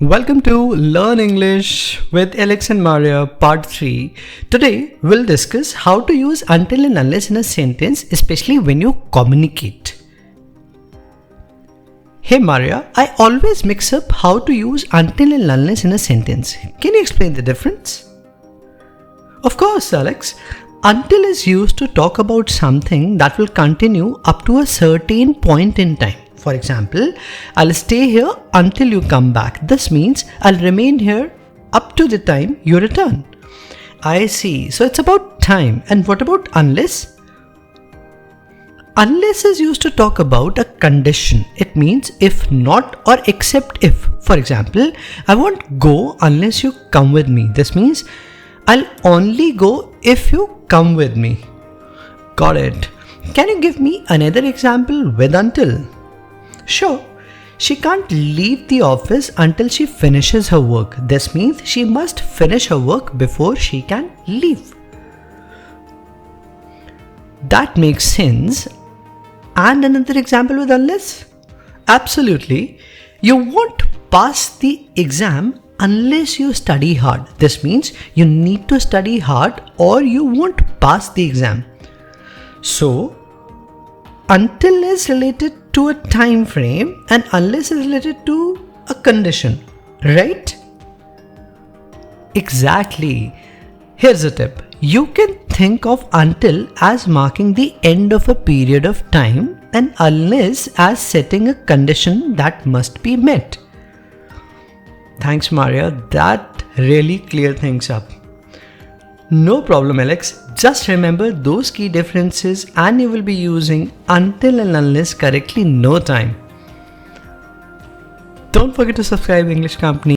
Welcome to Learn English with Alex and Maria Part 3. Today we'll discuss how to use until and unless in a sentence, especially when you communicate. Hey Maria, I always mix up how to use until and unless in a sentence. Can you explain the difference? Of course, Alex. Until is used to talk about something that will continue up to a certain point in time. For example, I'll stay here until you come back. This means I'll remain here up to the time you return. I see. So it's about time. And what about unless? Unless is used to talk about a condition. It means if not or except if. For example, I won't go unless you come with me. This means I'll only go if you come with me. Got it. Can you give me another example with until? Sure. She can't leave the office until she finishes her work. This means she must finish her work before she can leave. That makes sense. And another example with unless? Absolutely. You won't pass the exam unless you study hard. This means you need to study hard or you won't pass the exam. So, until is related to a time frame and unless is related to a condition, right? Exactly. Here's a tip. You can think of until as marking the end of a period of time and unless as setting a condition that must be met. Thanks, Maria. That really cleared things up. No problem, Alex. Just remember those key differences and you will be using until and unless correctly in no time. Don't forget to subscribe English Company.